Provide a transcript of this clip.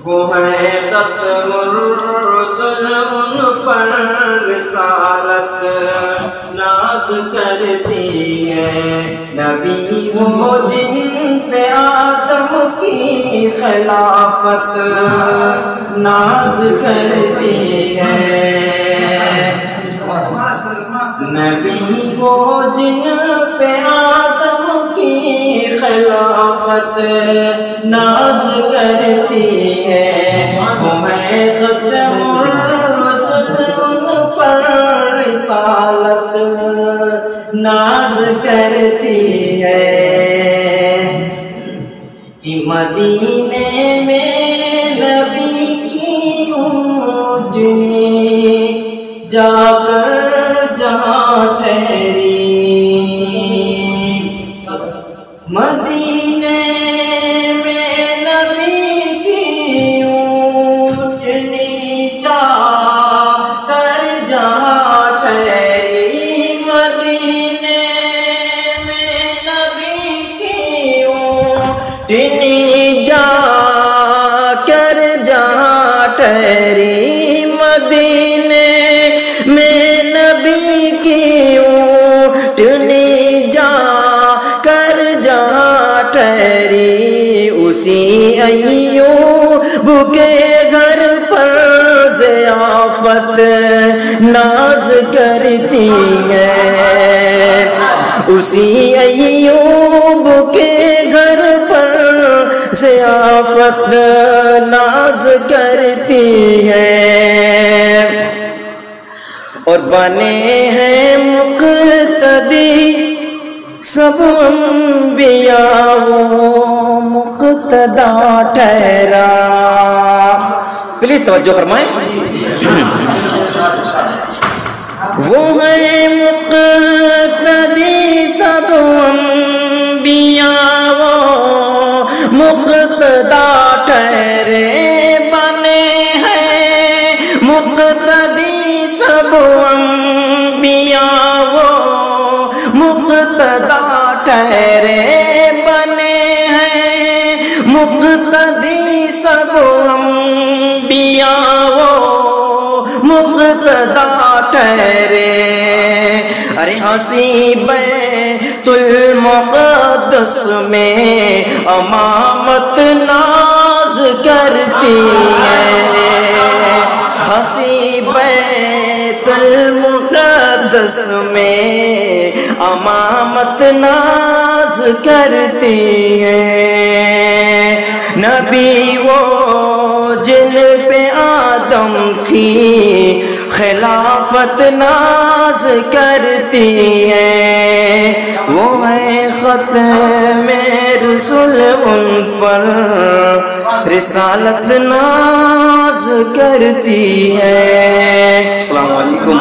وہ ہے ختم الرسل، ان پر رسالت ناز کرتی ہے، نبی وہ جن پہ آدم کی خلافت ناز کرتی ہے، نبی وہ جن پہ آدم کی خلافت ناز کرتی ہے، وہ ہے ختم الرسل، ان پر رسالت ناز کرتی ہے، کہ مدینے میں نبی کی اونجنی جا کر جہاں ٹھہری، مدینے میں نبی کی اونجنی جا کر جہاں ٹھہری، مدینے میں نبی کی اونجنی جا کر جہاں ٹھہری، مدینے میں نبی کی اونٹنی جا کر جہاں ٹھہری، اسی ایوب کے گھر پر ضیافت ناز کرتی ہے، اسی ایوب کے گھر پر ضیافت ناز کرتی ہے، اور بنے ہیں مقتدی سب انبیاء، وہ مقتدا ٹھہرا، پلیز توجہ فرمائیں، وہ ہے مقتدی سب انبیاء، وہ مقتدا ٹھہرے، بنے ہیں مقتدی سب انبیاء، وہ مقتدا ٹھہرے، بنے ہیں مقتدی سب انبیاء، وہ مقتدا ٹھہرے، ارے ہنسی بیت المقدس میں امامت ناز کرتی ہے، ہنسی بیت المقدس میں امامت ناز کرتی ہے، نبی وہ جن پہ آدم کی خلافت ناز کرتی ہے، وہ ہے ختم رسول، ان پر رسالت ناز کرتی ہے۔ السلام علیکم۔